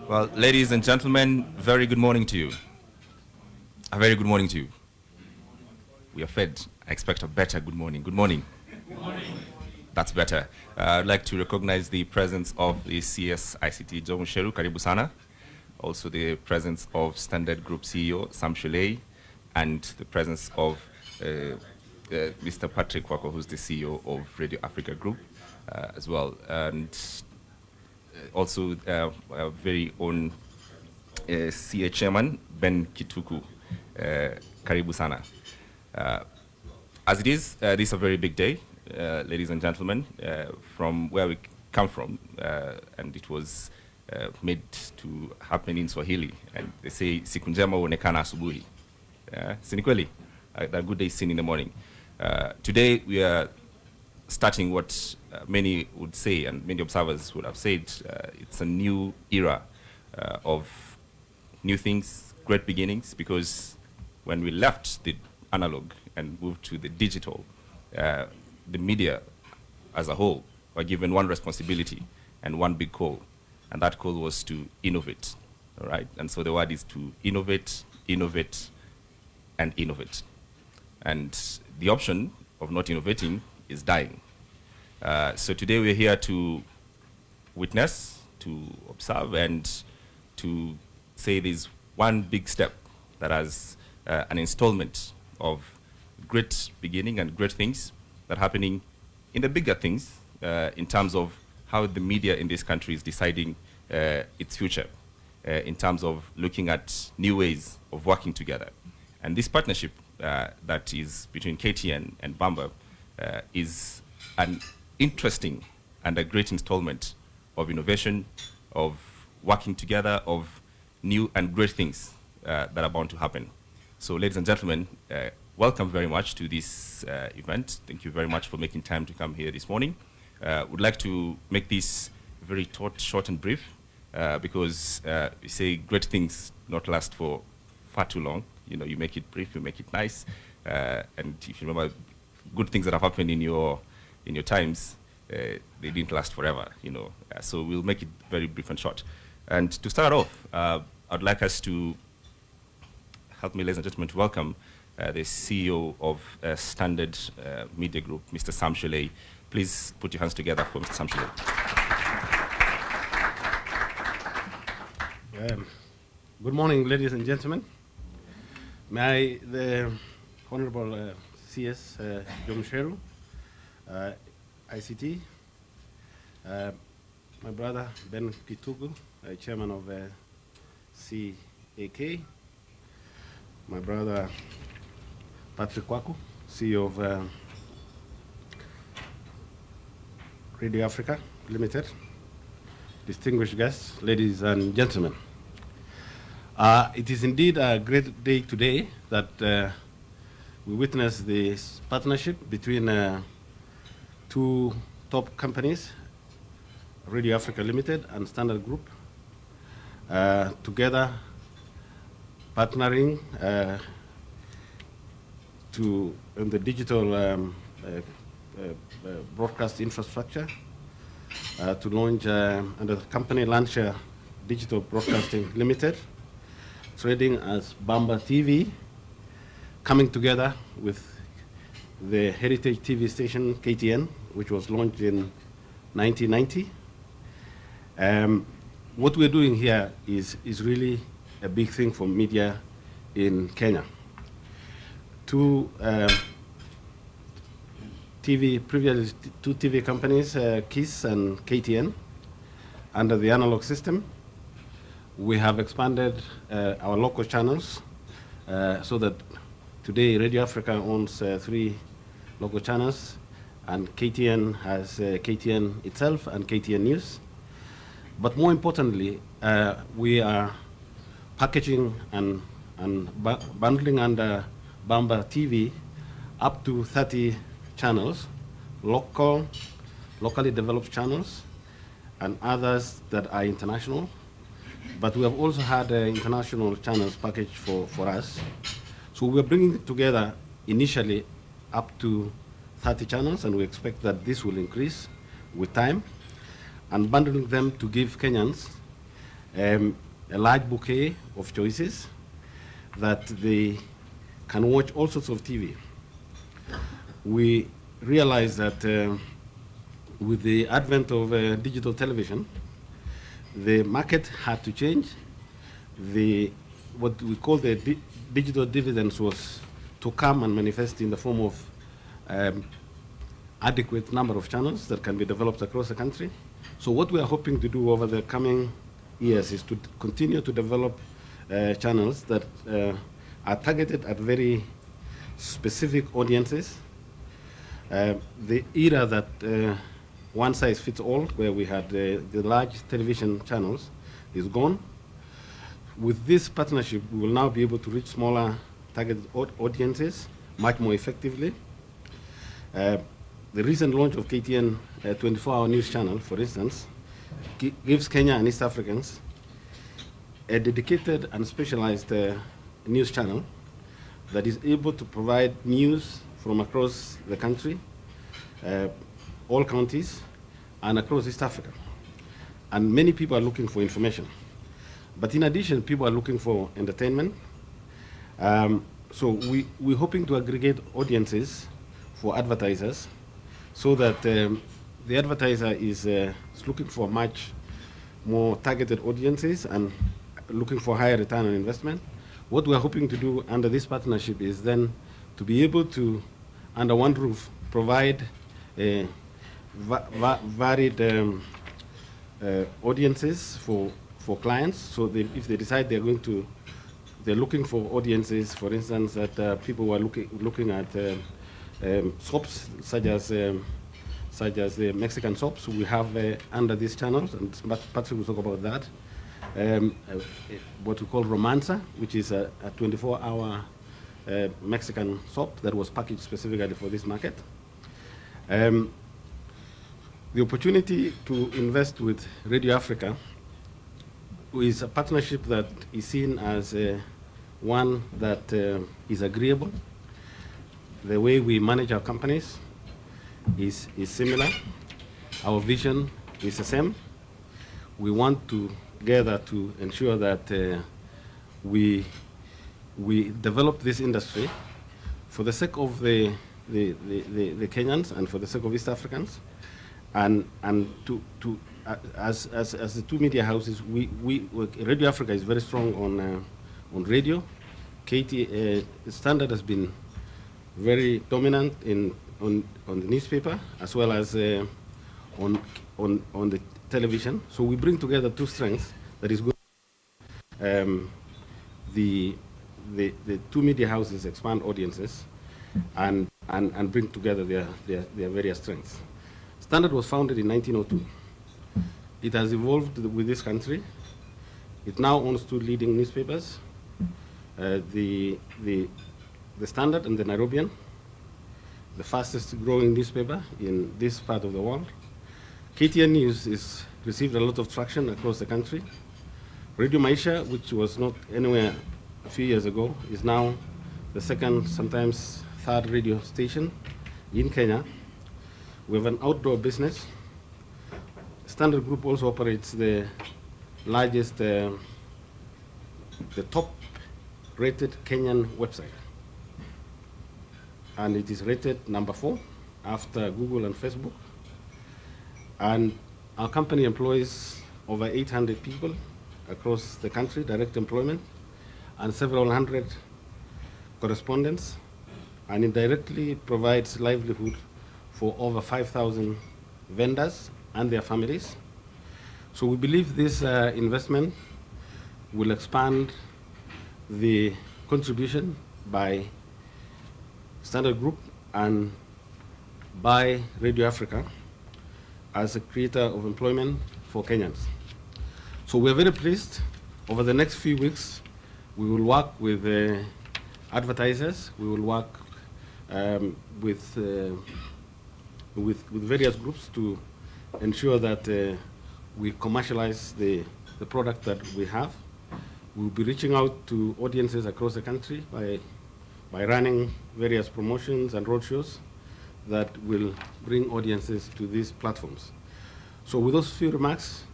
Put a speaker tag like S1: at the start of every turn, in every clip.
S1: Well, ladies and gentlemen, very good morning to you. A very good morning to you. We are fed. I expect a better good morning. Good morning.
S2: Good morning.
S1: That's better. I'd like to recognize the presence of the CS ICT Sam Shollei, karibu sana. Also the presence of Standard Group CEO Sam Shollei, and the presence of Mr. Patrick Wako, who's the CEO of Radio Africa Group as well. And also our very own CA Chairman, Ben Kituku, karibu sana. As it is, this is a very big day, ladies and gentlemen, from where we come from, and it was made to happen in Swahili, and they say siku njema huonekana asubuhi. Si ni kweli? That good day is seen in the morning. Today we are starting what many would say, and many observers would have said, it's a new era of new things, great beginnings, because when we left the analog and moved to the digital, the media as a whole were given one responsibility and one big call, and that call was to innovate, all right? And so the word is to innovate, innovate, and innovate. And the option of not innovating is dying. So today we're here to witness, to observe, and to say there's one big step that has an installment of great beginning and great things that are happening in the bigger things in terms of how the media in this country is deciding its future, in terms of looking at new ways of working together. And this partnership that is between KTN and Bamba is an interesting and a great installment of innovation, of working together, of new and great things that are bound to happen. So ladies and gentlemen, welcome very much to this event. Thank you very much for making time to come here this morning. Would like to make this very short and brief because we say great things not last for far too long. You know, you make it brief, you make it nice, and if you remember good things that have happened in your times, they didn't last forever. You know, so we'll make it very brief and short. And to start off, I'd like us to help me, ladies and gentlemen, to welcome the CEO of Standard Media Group, Mr. Sam Shollei. Please put your hands together for Mr. Sam Shollei.
S2: Good morning, ladies and gentlemen. May I, the Honorable CS Sam Shollei, ICT, my brother Ben Kituku, Chairman of CAK, my brother Patrick Wako, CEO of Radio Africa Limited, distinguished guests, ladies and gentlemen. It is indeed a great day today that we witness this partnership between two top companies, Radio Africa Limited and Standard Group, together partnering in the digital broadcast infrastructure to launch under the company Launcher Digital Broadcasting Limited, trading as Bamba TV, coming together with the heritage TV station KTN, which was launched in 1990. What we're doing here is really a big thing for media in Kenya. Two TV companies, KISS and KTN, under the analog system. We have expanded our local channels so that today Radio Africa owns 3 local channels, and KTN has KTN itself and KTN News. But more importantly, we are packaging and bundling under Bamba TV up to 30 channels, locally developed channels, and others that are international. But we have also had international channels packaged for us. So we're bringing it together initially up to 30 channels, and we expect that this will increase with time, and bundling them to give Kenyans a large bouquet of choices that they can watch all sorts of TV. We realize that with the advent of digital television, the market had to change. What we call the digital dividends was to come and manifest in the form of adequate number of channels that can be developed across the country. So what we are hoping to do over the coming years is to continue to develop channels that are targeted at very specific audiences. The era that one size fits all, where we had the large television channels, is gone. With this partnership, we will now be able to reach smaller targeted audiences much more effectively. The recent launch of KTN 24-hour news channel, for instance, gives Kenya and East Africans a dedicated and specialized news channel that is able to provide news from across the country, all counties, and across East Africa. And many people are looking for information. But in addition, people are looking for entertainment. So we're hoping to aggregate audiences for advertisers so that the advertiser is looking for much more targeted audiences and looking for higher return on investment. What we're hoping to do under this partnership is then to be able to, under one roof, provide varied audiences for clients. So if they decide they're looking for audiences, for instance, that people who are looking at soaps such as the Mexican soaps, we have under these channels, and Patrick will talk about that, what we call Romanza, which is a 24-hour Mexican soap that was packaged specifically for this market. The opportunity to invest with Radio Africa is a partnership that is seen as one that is agreeable. The way we manage our companies is similar. Our vision is the same. We want together to ensure that we develop this industry for the sake of the Kenyans and for the sake of East Africans, and as the two media houses, Radio Africa is very strong on radio. Standard has been very dominant on the newspaper as well as on the television. So we bring together two strengths that is good. The two media houses expand audiences and bring together their various strengths. Standard was founded in 1902. It has evolved with this country. It now owns two leading newspapers, the Standard and the Nairobian, the fastest growing newspaper in this part of the world. KTN News is received a lot of traction across the country. Radio Maisha, which was not anywhere a few years ago, is now the second, sometimes third radio station in Kenya. We have an outdoor business. Standard Group also operates the largest, the top-rated Kenyan website. And it is rated number 4 after Google and Facebook. And our company employs over 800 people across the country, direct employment, and several hundred correspondents, and indirectly provides livelihood for over 5,000 vendors and their families. So we believe this investment will expand the contribution by Standard Group and by Radio Africa as a creator of employment for Kenyans. So we're very pleased. Over the next few weeks, we will work with advertisers. We will work with various groups to ensure that we commercialize the product that we have. We'll be reaching out to audiences across the country by running various promotions and roadshows that will bring audiences to these platforms. So with those few remarks,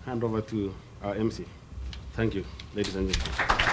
S2: hand over to our MC. Thank you, ladies and gentlemen.